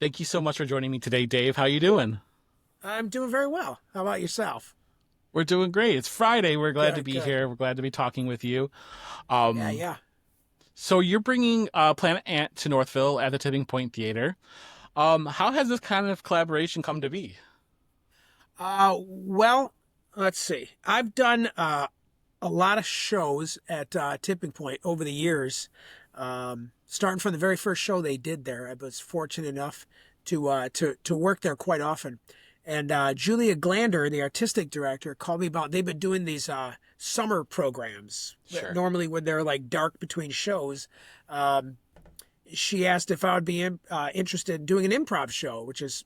Thank you so much for joining me today, Dave. How you doing? I'm doing very well. How about yourself? We're doing great. It's Friday. We're glad to Good, be good. here. We're glad to be talking with you. Yeah, Um, yeah. so you're bringing Planet Ant to Northville at the Tipping Point Theater. How has this kind of collaboration come to be? Well, let's see. I've done a lot of shows at Tipping Point over the years. Starting from the very first show they did there, I was fortunate enough to work there quite often. And Julia Glander, the artistic director, called me about. They've been doing these summer programs. Sure. Normally, when they're like dark between shows, um, she asked if I would be interested in doing an improv show, which is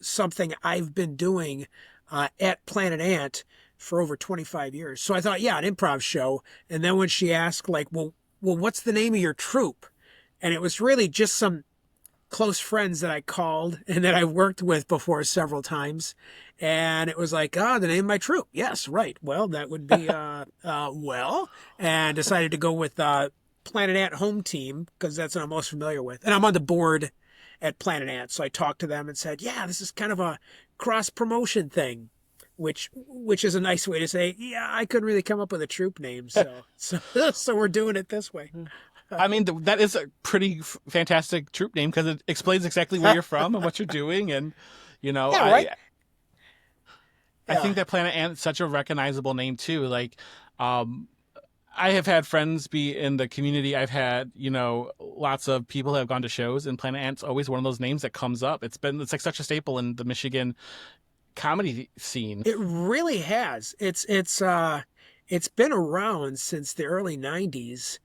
something I've been doing at Planet Ant for over 25 years. So I thought, yeah, an improv show. And then when she asked, like, well, what's the name of your troupe? And it was really just some close friends that I called and that I've worked with before several times. And it was like, the name of my troupe. Yes, right. Well, that would be, and decided to go with Planet Ant Home Team because that's what I'm most familiar with. And I'm on the board at Planet Ant. So I talked to them and said, yeah, this is kind of a cross promotion thing. Which is a nice way to say, yeah, I couldn't really come up with a troupe name, so we're doing it this way. I mean, that is a pretty fantastic troop name because it explains exactly where you're from and what you're doing, and you know, Yeah, right. I Yeah. think that Planet Ant is such a recognizable name too. Um, I have had friends be in the community. I've had, lots of people who have gone to shows, and Planet Ant's always one of those names that comes up. It's like such a staple in the Michigan comedy scene. It really has. It's been around since the early 90s,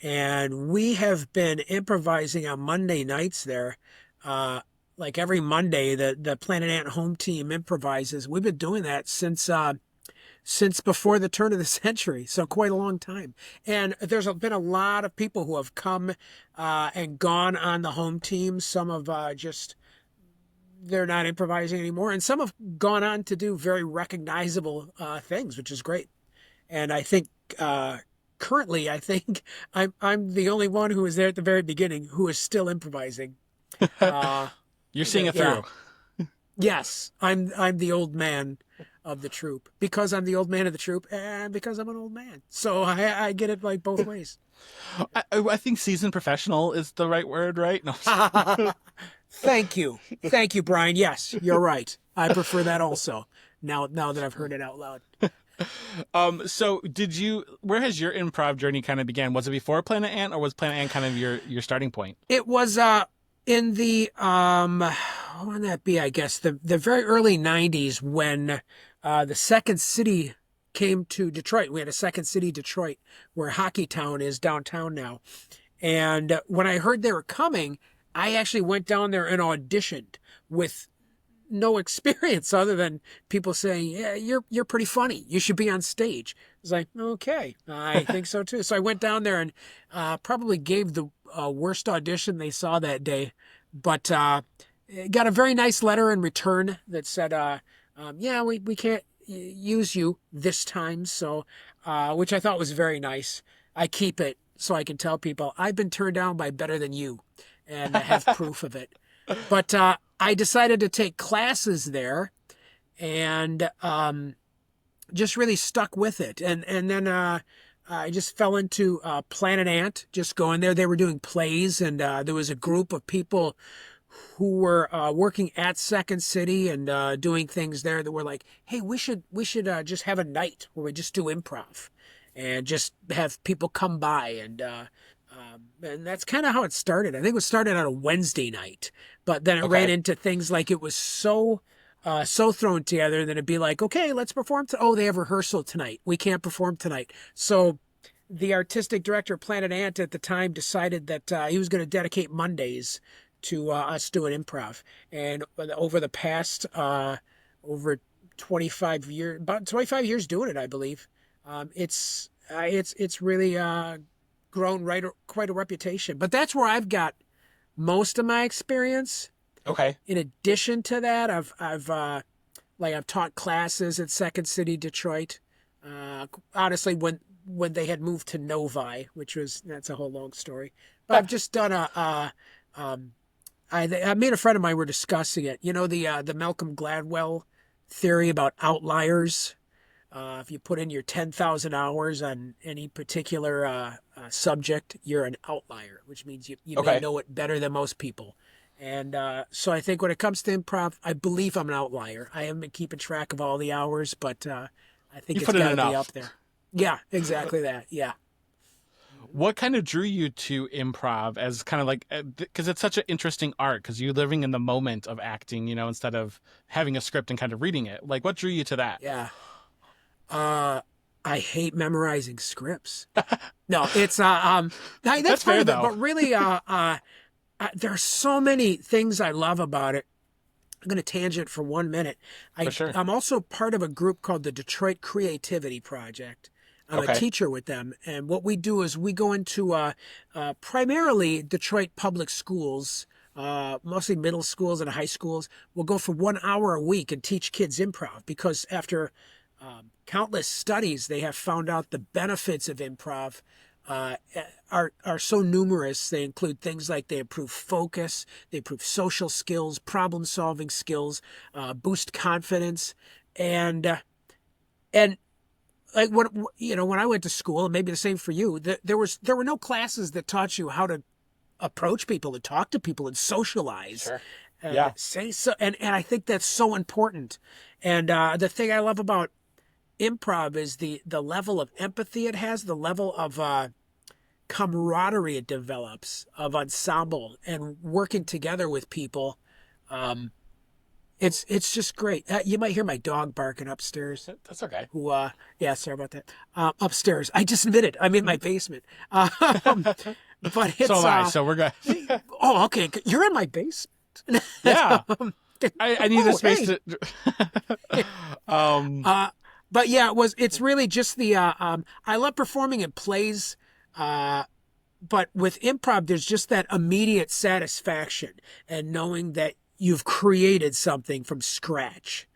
and we have been improvising on Monday nights there. Uh like every Monday the Planet Ant home team improvises. We've been doing that since before the turn of the century, so quite a long time. And there's been a lot of people who have come and gone on the home team. Some have just they're not improvising anymore, and some have gone on to do very recognizable things, which is great. And I think currently, I think I'm the only one who was there at the very beginning who is still improvising. Uh, You're seeing it yeah, through. yes, I'm the old man of the troupe because I'm the old man of the troupe and because I'm an old man. So I get it like both ways. I think seasoned professional is the right word, right? No. Thank you, Brian. Yes, you're right. I prefer that also. Now that I've heard it out loud. So where has your improv journey kind of began? Was it before Planet Ant, or was Planet Ant kind of your starting point? It was in the what would that be? I guess the very early '90s when the Second City came to Detroit. We had a Second City Detroit where Hockey Town is downtown now. And when I heard they were coming, I actually went down there and auditioned with no experience other than people saying, "Yeah, you're pretty funny. You should be on stage." I was like, "Okay, I think so too." So I went down there and probably gave the worst audition they saw that day, but got a very nice letter in return that said, "Yeah, we can't use you this time." So, which I thought was very nice. I keep it so I can tell people I've been turned down by better than you, and I have proof of it. But I decided to take classes there and just really stuck with it. And then I just fell into Planet Ant, just going there. They were doing plays, and there was a group of people who were working at Second City and doing things there that were like, hey, we should just have a night where we just do improv and just have people come by and that's kind of how it started. I think it was started on a Wednesday night, but then it ran Okay. into things like it was so thrown together that it'd be like, okay, let's perform. Oh, they have rehearsal tonight. We can't perform tonight. So the artistic director of Planet Ant at the time decided that he was going to dedicate Mondays to us doing improv. And over the past over 25 years, about 25 years doing it, I believe, it's really grown quite a reputation. But that's where I've got most of my experience. Okay. In addition to that, I've taught classes at Second City Detroit. Honestly, when they had moved to Novi, that's a whole long story. But I've just done Me and a friend of mine were discussing it. You know the Malcolm Gladwell theory about outliers. If you put in your 10,000 hours on any particular subject, you're an outlier, which means you may Okay. know it better than most people. And so I think when it comes to improv, I believe I'm an outlier. I haven't been keeping track of all the hours, but I think You it's put in got to be enough. up there. Yeah, exactly that. Yeah. What kind of drew you to improv as kind of like, because it's such an interesting art, because you're living in the moment of acting, instead of having a script and kind of reading it. Like, what drew you to that? Yeah. Uh, I hate memorizing scripts. No, it's that's That's part fair, of it. though. But really, there are so many things I love about it. I'm going to tangent for 1 minute. For sure. I'm also part of a group called the Detroit Creativity Project. I'm a Okay. teacher with them, and what we do is we go into primarily Detroit public schools, mostly middle schools and high schools. We'll go for 1 hour a week and teach kids improv because after countless studies, they have found out the benefits of improv uh, are so numerous. They include things like they improve focus, they improve social skills, problem solving skills, boost confidence, and like what when I went to school, and maybe the same for you, there were no classes that taught you how to approach people and talk to people and socialize Sure. and Yeah. say so. And I think that's so important. And the thing I love about improv is the level of empathy it has, the level of camaraderie it develops, of ensemble and working together with people. Um, it's just great. You might hear my dog barking upstairs. That's okay. Who Yeah, sorry about that. Upstairs. I just admitted I'm in my basement. But So it's am I. So we're good. oh, okay. You're in my basement. Yeah. Um, I need a oh, space hey. to. um. Uh, but yeah, it's really just I love performing in plays. But with improv, there's just that immediate satisfaction and knowing that you've created something from scratch,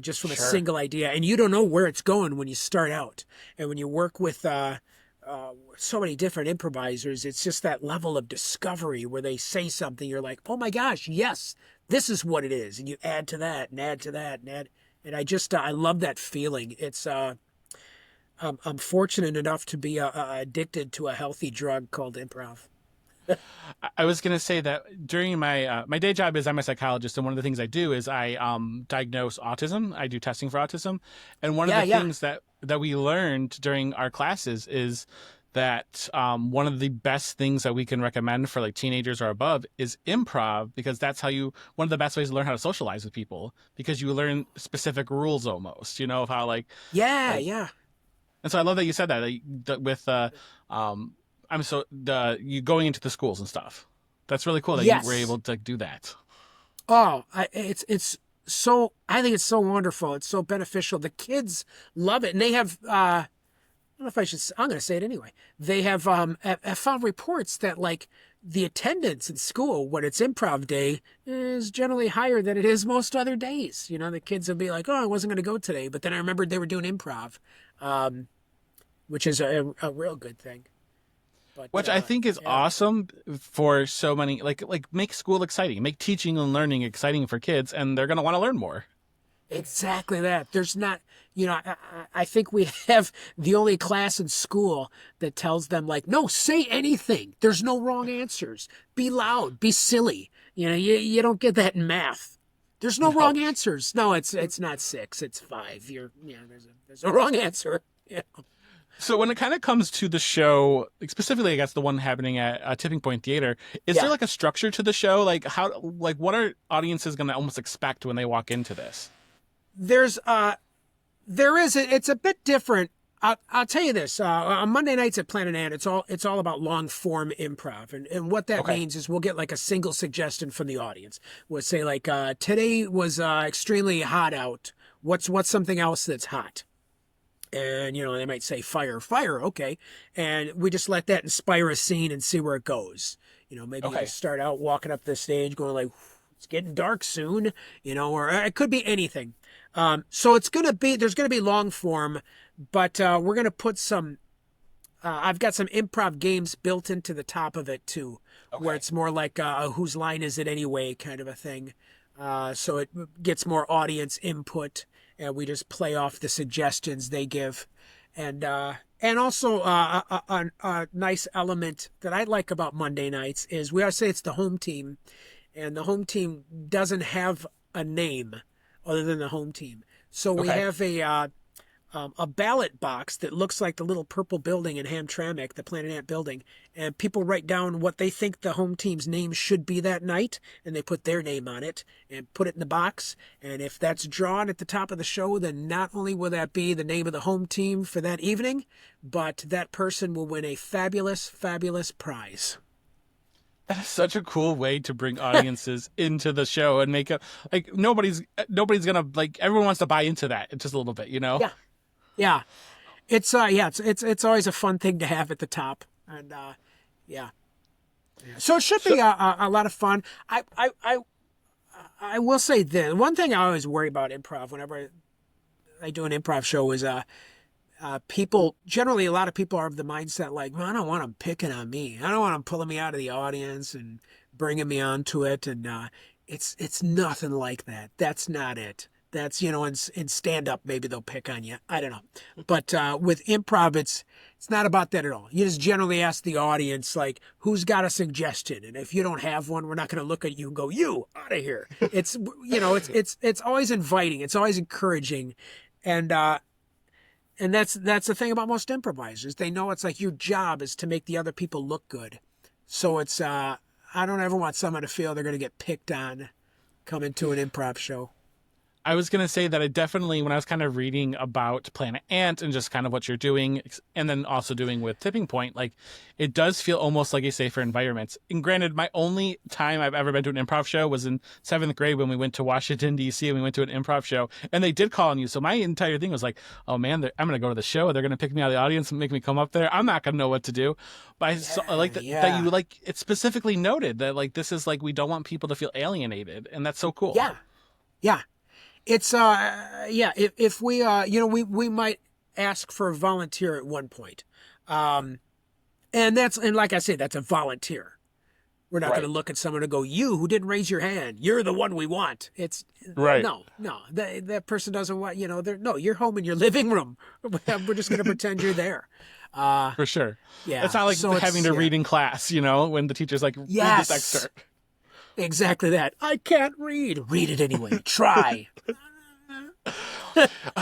just from a Sure. single idea. And you don't know where it's going when you start out. And when you work with so many different improvisers, it's just that level of discovery where they say something, you're like, oh my gosh, yes, this is what it is. And you add to that and add to that and add. And I love that feeling. I'm fortunate enough to be addicted to a healthy drug called improv. I was gonna say that during my day job is I'm a psychologist, and one of the things I do is I diagnose autism. I do testing for autism, and one of Yeah, the yeah. things that we learned during our classes is that one of the best things that we can recommend for like teenagers or above is improv, because that's how you one of the best ways to learn how to socialize with people, because you learn specific rules almost, of how Yeah, like yeah. and so I love that you said that with um I'm so the you going into the schools and stuff. That's really cool that you were Yes. able to do that. Oh, it's so I think it's so wonderful. It's so beneficial. The kids love it, and they have. I don't know if I should. I'm going to say it anyway. They have found reports that like the attendance in school when it's improv day is generally higher than it is most other days. The kids will be like, "Oh, I wasn't going to go today," but then I remembered they were doing improv, um, which is a real good thing. But Which I think is yeah. awesome for so many like make school exciting, make teaching and learning exciting for kids, and they're gonna want to learn more. Exactly that. There's not, I think we have the only class in school that tells them like, no, say anything. There's no wrong answers. Be loud. Be silly. You don't get that in math. There's no No. wrong answers. No, it's not six. It's five. There's a wrong answer. Yeah. So when it kind of comes to the show, like specifically, I guess the one happening at Tipping Point Theater, is there Yeah. like a structure to the show? Like what are audiences gonna almost expect when they walk into this? There's there is it's a bit different. I'll tell you this. On Monday nights at Planet Ant, it's all about long form improv, and what that Okay. means is we'll get like a single suggestion from the audience. We'll say like, today was extremely hot out. What's something else that's hot? And they might say fire, fire, okay, and we just let that inspire a scene and see where it goes. Maybe you Okay. just start out walking up the stage going like, it's getting dark soon, or it could be anything. So there's gonna be long form, but we're gonna put some I've got some improv games built into the top of it too, where Okay. it's more like a whose line is it anyway kind of a thing. So it gets more audience input, and we just play off the suggestions they give, and also a nice element that I like about Monday nights is we always say it's the home team, and the home team doesn't have a name other than the home team. So we Okay. have a ballot box that looks like the little purple building in Hamtramck, the Planet Ant building, and people write down what they think the home team's name should be that night, and they put their name on it and put it in the box. And if that's drawn at the top of the show, then not only will that be the name of the home team for that evening, but that person will win a fabulous, fabulous prize. That is such a cool way to bring audiences into the show and make it like nobody's gonna like everyone wants to buy into that just a little bit, you know? Yeah, yeah. It's always a fun thing to have at the top, and yeah. So it should So be a lot of fun. I will say this. One thing I always worry about improv whenever I do an improv show is people, generally a lot of people are of the mindset like, well, I don't want them picking on me. I don't want them pulling me out of the audience and bringing me onto it. And it's nothing like that. That's not it. That's, in stand up, maybe they'll pick on you. I don't know. But with improv, it's not about that at all. You just generally ask the audience, like, who's got a suggestion? And if you don't have one, we're not going to look at you and go, you out of here. It's always inviting. It's always encouraging. And, and that's the thing about most improvisers. They know it's like your job is to make the other people look good. So it's I don't ever want someone to feel they're going to get picked on coming to an improv show. I was going to say that I definitely, when I was kind of reading about Planet Ant and just kind of what you're doing, and then also doing with Tipping Point, like it does feel almost like a safer environment. And granted, my only time I've ever been to an improv show was in seventh grade when we went to Washington, D.C., and we went to an improv show, and they did call on you. So my entire thing was like, oh man, I'm going to go to the show. They're going to pick me out of the audience and make me come up there. I'm not going to know what to do. But I like that Yeah. you like it specifically noted that like this is like we don't want people to feel alienated, and that's so cool. Yeah. Yeah. It's yeah, if we we might ask for a volunteer at one point. And like I say, that's a volunteer. We're not going to Right. look at someone and go, you who didn't raise your hand, you're the one we want. It's Right. no, that person doesn't want, no, you're home in your living room. We're just going to pretend you're there. Uh, For sure. yeah. It's not like So having it's, to yeah. read in class, when the teacher's like, read this Yes, excerpt. exactly that. I can't read. Read it anyway. Try.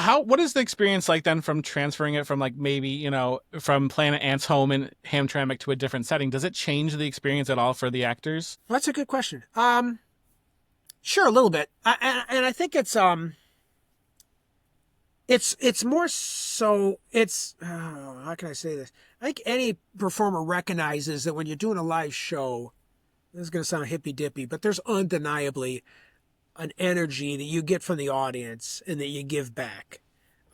What is the experience like then from transferring it from like maybe, from Planet Ant's home in Hamtramck to a different setting? Does it change the experience at all for the actors? Well, that's a good question. Sure, a little bit. And I think it's more so how can I say this? I think any performer recognizes that when you're doing a live show, this is going to sound hippy dippy, but there's undeniably an energy that you get from the audience and that you give back.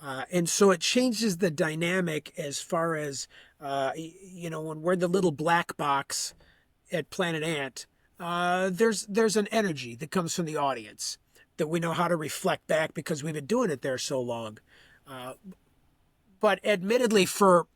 And so it changes the dynamic as far as, when we're the little black box at Planet Ant, there's an energy that comes from the audience that we know how to reflect back because we've been doing it there so long. But admittedly, for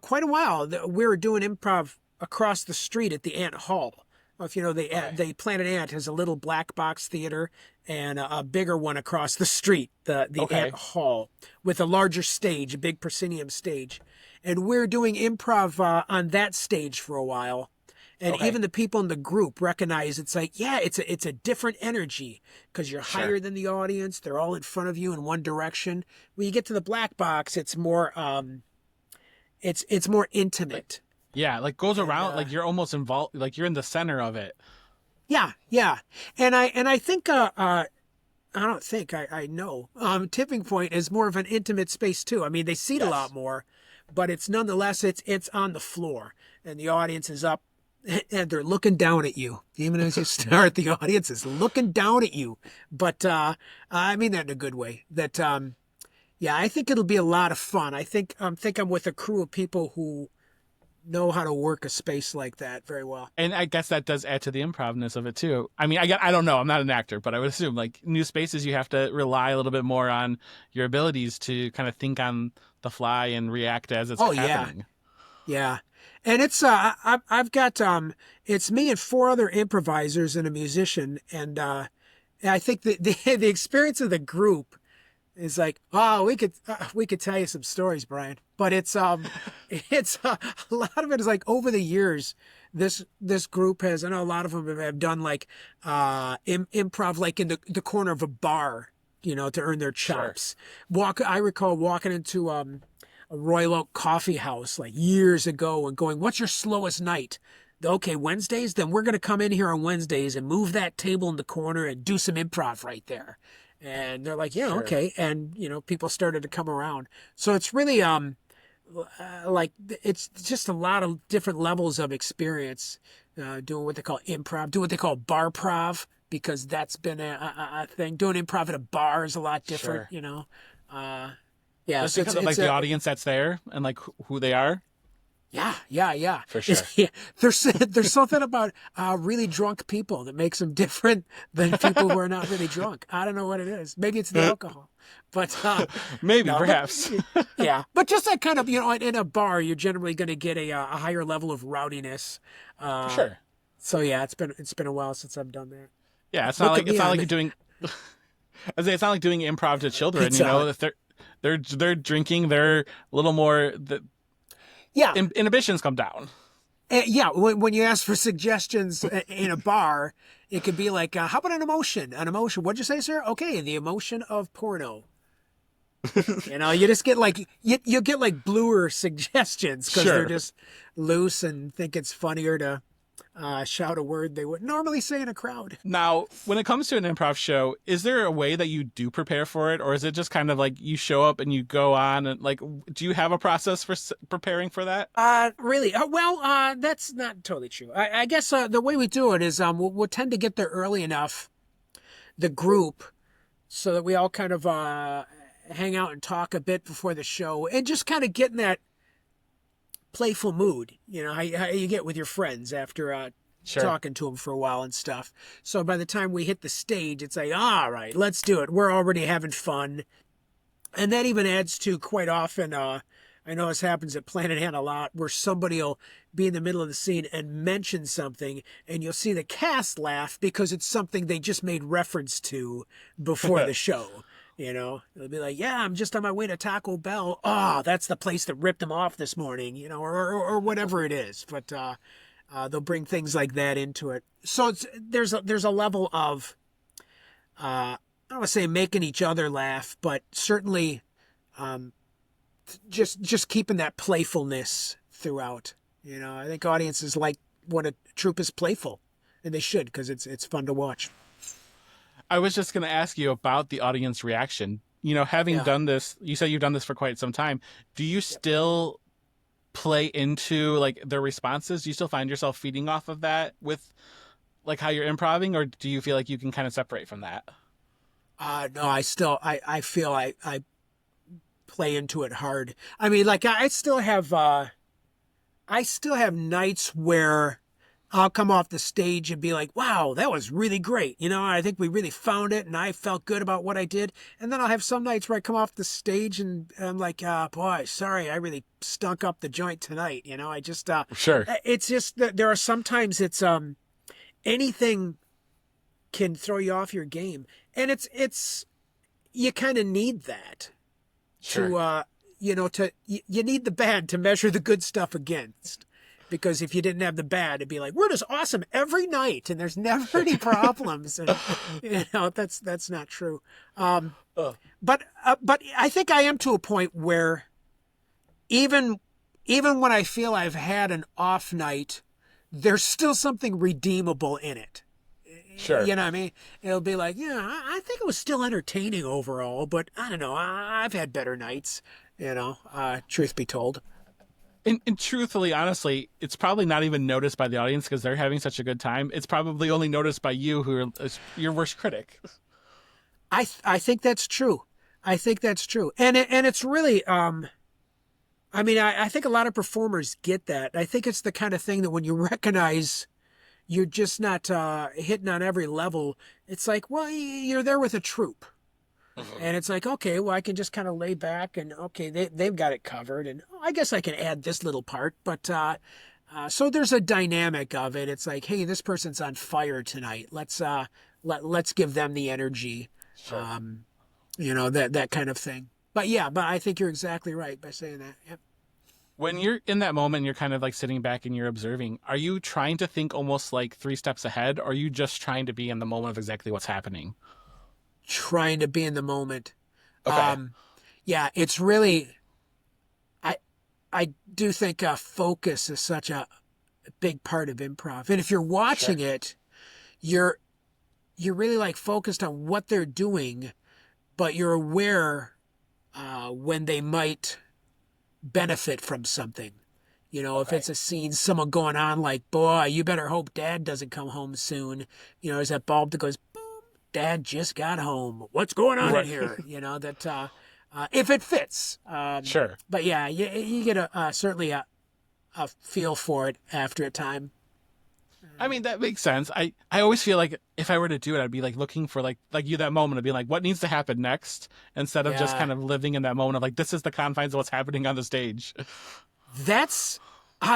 quite a while, we were doing improv across the street at the Ant Hall. If you know, the Planet Ant has a little black box theater and a bigger one across the street, the Okay. Ant Hall, with a larger stage, a big proscenium stage. And we're doing improv on that stage for a while. And Okay. even the people in the group recognize it's like, yeah, it's a different energy because you're Sure. higher than the audience. They're all in front of you in one direction. When you get to the black box, it's more it's more intimate. Yeah, like goes And around like you're almost involved, like you're in the center of it. yeah, yeah. And I think I don't think I know. Tipping Point is more of an intimate space too. I mean, they seat a lot Yes. more, but it's nonetheless it's on the floor and the audience is up and they're looking down at you. Even as you start, the audience is looking down at you. But I mean that in a good way. That yeah, I think it'll be a lot of fun. I think I'm with a crew of people who know how to work a space like that very well. And I guess that does add to the improvness of it too. I mean, I don't know. I'm not an actor, but I would assume like new spaces, you have to rely a little bit more on your abilities to kind of think on the fly and react as it's Oh yeah, happening. yeah. And it's I've got it's me and four other improvisers and a musician, and I think the experience of the group is like, oh, we could tell you some stories, Brian, but it's a lot of it is like over the years. This group has, I know a lot of them have done like improv like in the corner of a bar, to earn their Sure. chops. I recall walking into a Royal Oak coffee house like years ago and going, "What's your slowest night?" Okay, Wednesdays. Then we're gonna come in here on Wednesdays and move that table in the corner and do some improv right there. And they're like, "Yeah, Sure. okay." And people started to come around. So it's really like it's just a lot of different levels of experience doing what they call improv, doing what they call bar prov, because that's been a thing. Doing improv at a bar is a lot different, Sure. Uh, yeah, Just so because of like the audience that's there and like who they are. yeah. For sure. Yeah, there's something about really drunk people that makes them different than people who are not really drunk. I don't know what it is. Maybe it's the alcohol, but Maybe, no, but perhaps. yeah, but just that kind of in a bar, you're generally going to get a higher level of rowdiness. For Uh, sure. so yeah, it's been a while since I've done that. Yeah, Look at it's me, not like I'm you're doing. I say it's not like doing improv to children. You pizza know, Hut. if they're drinking, they're a little more. The Yeah, inhibitions come down. Yeah, when you ask for suggestions in a bar, it could be like, how about an emotion? An emotion. What'd you say, sir? Okay, the emotion of porno. You just get like you get like bluer suggestions because they're Sure. just loose and think it's funnier to shout a word they would normally say in a crowd. Now, when it comes to an improv show, is there a way that you do prepare for it, or is it just kind of like you show up and you go on and like, do you have a process for preparing for that? Really? Well, that's not totally true. I guess the way we do it is we'll tend to get there early enough, the group, so that we all kind of hang out and talk a bit before the show and just kind of get in that playful mood, how you get with your friends after Sure. talking to them for a while and stuff. So by the time we hit the stage, it's like, all right, let's do it. We're already having fun. And that even adds to quite often, I know this happens at Planet Ant a lot, where somebody will be in the middle of the scene and mention something, and you'll see the cast laugh because it's something they just made reference to before the show. They'll be like, "Yeah, I'm just on my way to Taco Bell. Oh, that's the place that ripped them off this morning," or whatever it is. But they'll bring things like that into it. So there's a level of I don't want to say making each other laugh, but certainly um, just keeping that playfulness throughout. I think audiences like when a troupe is playful, and they should because it's fun to watch. I was just going to ask you about the audience reaction. Having Yeah. done this, you said you've done this for quite some time. Do you still play into like their responses? Do you still find yourself feeding off of that with like how you're improving, or do you feel like you can kind of separate from that? No, I feel I play into it hard. I mean, like I still have nights where I'll come off the stage and be like, wow, that was really great. I think we really found it and I felt good about what I did. And then I'll have some nights where I come off the stage and I'm like, boy, sorry, I really stunk up the joint tonight. I just, Sure. it's just that there are sometimes it's, anything can throw you off your game. And you kind of need that Sure. to, you need the bad to measure the good stuff against. Because if you didn't have the bad, it'd be like, we're just awesome every night and there's never any problems. And, that's not true. Ugh. But I think I am to a point where even when I feel I've had an off night, there's still something redeemable in it. Sure. You know what I mean? It'll be like, yeah, I think it was still entertaining overall, but I don't know. I've had better nights, truth be told. And truthfully, honestly, it's probably not even noticed by the audience because they're having such a good time. It's probably only noticed by you, who are your worst critic. I think that's true. I think that's true. And it's really I mean, I think a lot of performers get that. I think it's the kind of thing that when you recognize you're just not hitting on every level, it's like, well, you're there with a troupe. Mhm. And it's like, okay, well, I can just kind of lay back and, okay, they've got it covered. And I guess I can add this little part. But so there's a dynamic of it. It's like, hey, this person's on fire tonight. Let's give them the energy. Sure. Um, that kind of thing. But yeah, but I think you're exactly right by saying that. Yep. When you're in that moment, you're kind of like sitting back and you're observing. Are you trying to think almost like three steps ahead, or are you just trying to be in the moment of exactly what's happening? Trying to be in the moment. Okay. Um, yeah, it's really I I do think focus is such a big part of improv. And if you're Sure. watching it, you're you're really like focused on what they're doing, but you're aware when they might benefit from something. If Okay. it's a scene, someone going on like, boy, you better hope dad doesn't come home soon. There's that bulb that goes, boom, dad just got home. What's going on in Right. here? That if it fits. Sure. But yeah, you get certainly a feel for it after a time. I mean, that makes sense. I always feel like if I were to do it, I'd be like looking for like you that moment of being like, what needs to happen next, instead of just Yeah, kind of living in that moment of like, this is the confines of what's happening on the stage. that's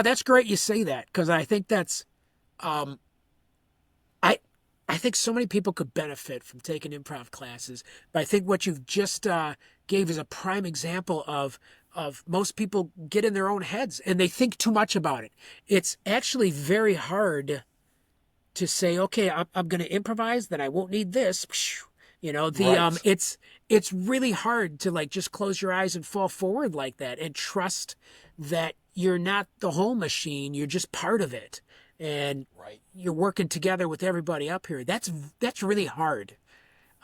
that's great you say that because I think that's um, I I think so many people could benefit from taking improv classes. But I think what you've just gave is a prime example of most people get in their own heads and they think too much about it. It's actually very hard to say, okay, I'm going to improvise, then I won't need this. The Right. it's really hard to like just close your eyes and fall forward like that and trust that you're not the whole machine, you're just part of it. And Right. you're working together with everybody up here. That's really hard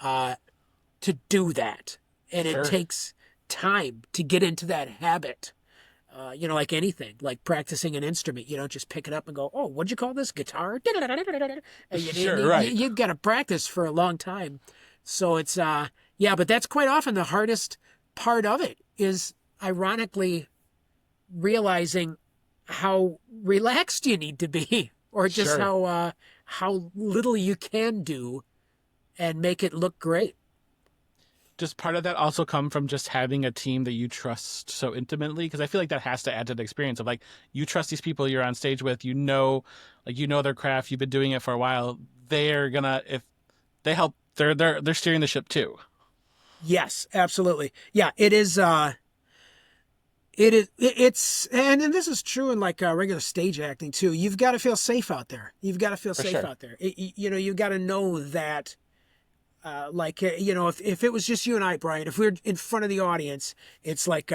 uh, to do that, and it Sure. takes time to get into that habit. Like anything, like practicing an instrument, you don't just pick it up and go, "Oh, what'd you call this? Guitar?" And Sure. Right. you've got to practice for a long time. So it's yeah, but that's quite often the hardest part of it is ironically realizing how relaxed you need to be, or just Sure. how little you can do and make it look great. Does part of that also come from just having a team that you trust so intimately? Because I feel like that has to add to the experience of like you trust these people you're on stage with, like you know their craft, you've been doing it for a while. They're gonna if they help, they're steering the ship too. Yes, absolutely. Yeah, it is. It's and this is true in like regular stage acting too. You've got to feel safe out there. You've got to feel For safe sure. out there. You've got to know that if it was just you and I, Brian, if we are in front of the audience, it's like,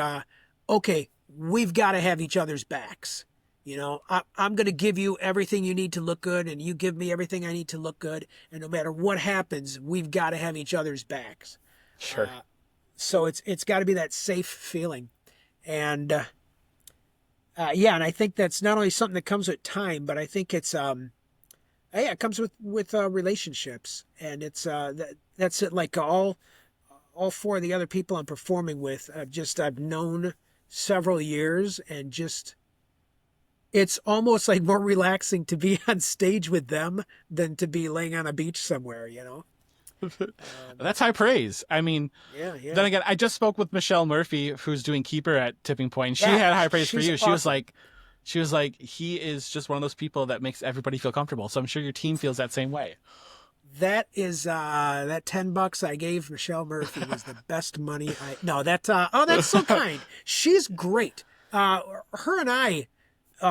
okay, we've got to have each other's backs. I'm going to give you everything you need to look good, and you give me everything I need to look good. And no matter what happens, we've got to have each other's backs. Sure. Uh, so it's got to be that safe feeling. And yeah, and I think that's not only something that comes with time, but I think it's yeah, it comes with relationships, and it's that's it. Like all four of the other people I'm performing with, I've known several years, and just it's almost like more relaxing to be on stage with them than to be laying on a beach somewhere. Um, That's high praise. I mean, yeah, then yeah, again, I just spoke with Michelle Murphy, who's doing Keeper at Tipping Point. She yeah. had high praise for She's you. awesome. She was like, he is just one of those people that makes everybody feel comfortable. So I'm sure your team feels that same way. That is that $10 I gave Michelle Murphy was the best money I no that oh that's so kind. She's great. Her and I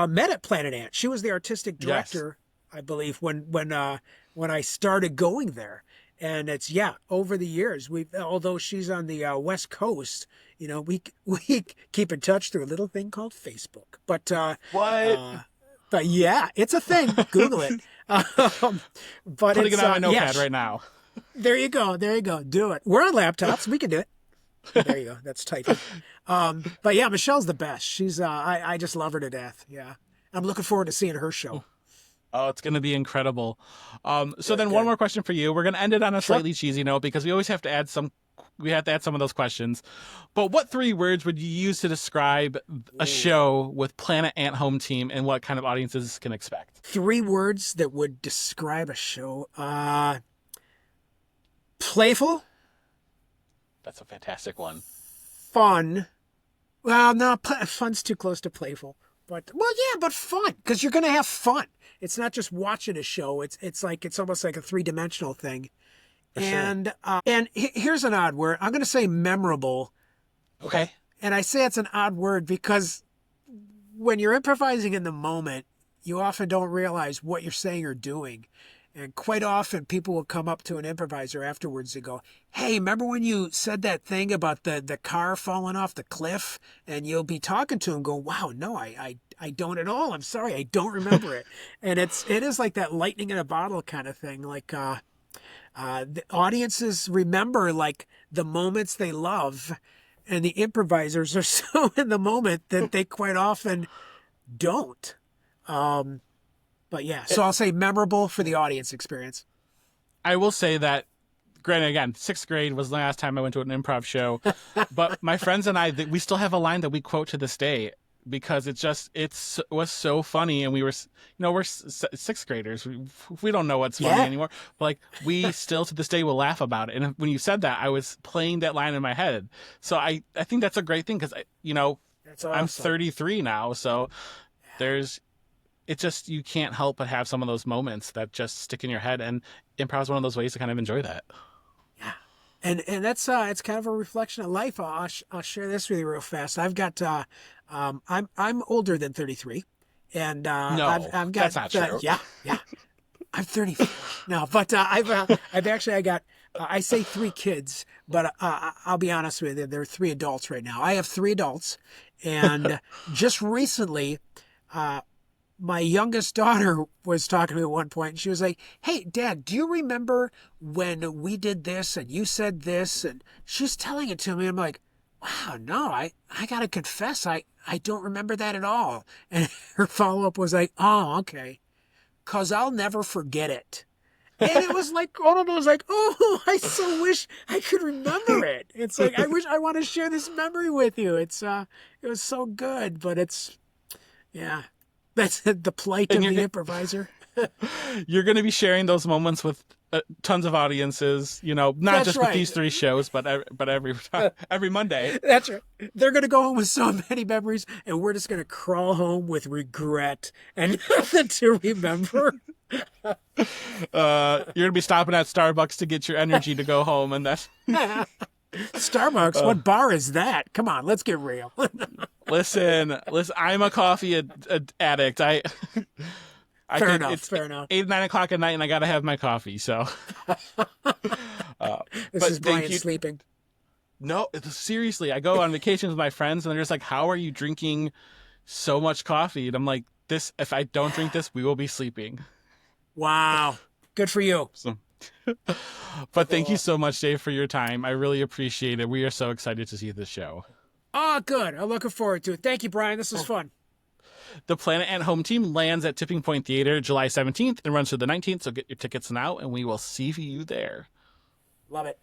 met at Planet Ant. She was the artistic Yes. director, I believe, when I started going there. And it's yeah, over the years we although she's on the West Coast, we keep in touch through a little thing called Facebook. What? Uh, but yeah, it's a thing. Google it. Um, but Putting it it's on my yeah, notepad right now. there you go. There you go. Do it. We're on laptops. We can do it. There you go. That's typing. But yeah, Michelle's the best. She's I just love her to death. Yeah. I'm looking forward to seeing her show. Oh, it's going to be incredible. So Good, then one good. more question for you. We're going to end it on a Sure. slightly cheesy note because we always have to add some we have to add some of those questions. But what 3 words would you use to describe a show with Planet Ant Home Team and what kind of audiences can expect? 3 words that would describe a show. Playful, That's a fantastic one. fun. Well, no, fun's too close to playful. But well, yeah, but fun because you're gonna have fun. It's not just watching a show. It's almost like a 3-dimensional thing. For sure. And here's an odd word. I'm gonna say memorable. Okay. And I say it's an odd word because when you're improvising in the moment, you often don't realize what you're saying or doing. And quite often people will come up to an improviser afterwards and go, hey, remember when you said that thing about the car falling off the cliff? And you'll be talking to him, go, wow, no, I don't at all. I'm sorry, I don't remember it. And it is like that lightning in a bottle kind of thing. Like the audiences remember like the moments they love, and the improvisers are so in the moment that they quite often don't. But yeah, so I'll say memorable for the audience experience. I will say that, granted, again, 6th grade was the last time I went to an improv show, but my friends and I, we still have a line that we quote to this day because it was so funny, and we were, we're 6th graders. We don't know what's funny anymore, but like we still to this day will laugh about it. And when you said that, I was playing that line in my head. So I think that's a great thing because, That's awesome. I'm 33 now, so it's just, you can't help but have some of those moments that just stick in your head, and improv is one of those ways to kind of enjoy that. Yeah, and that's it's kind of a reflection of life. I'll share this with you real fast. I've got I'm older than 33, and No, I've got that's not true. Yeah, I'm 34 no, but I've actually I got I say 3 kids, but I'll be honest with you, there are 3 adults right now. I have 3 adults, and just recently. My youngest daughter was talking to me at one point, and she was like, hey, Dad, do you remember when we did this and you said this? And she's telling it to me. I'm like, wow, no, I got to confess, I don't remember that at all. And her follow-up was like, oh, okay, because I'll never forget it. And it was like one of those like, oh, I so wish I could remember it. It's like, I want to share this memory with you. It was so good, but yeah. That's the plight of the improviser. You're going to be sharing those moments with tons of audiences, not That's just right. with these 3 shows, but every Monday. That's right. They're going to go home with so many memories, and we're just going to crawl home with regret and nothing to remember. You're going to be stopping at Starbucks to get your energy to go home, and that's... Starbucks? What bar is that? Come on, let's get real. Listen, I'm a coffee addict. Fair enough. 8, 9 o'clock at night, and I got to have my coffee. So, this is Brian sleeping. No, seriously, I go on vacations with my friends, and they're just like, "How are you drinking so much coffee?" And I'm like, "This. If I don't drink this, we will be sleeping." Wow, good for you. So, but thank you so much, Dave, for your time. I really appreciate it. We are so excited to see this show. Oh, good. I'm looking forward to it. Thank you, Brian. This was fun. The Planet Ant Home Team lands at Tipping Point Theater July 17th and runs through the 19th, so get your tickets now, and we will see you there. Love it.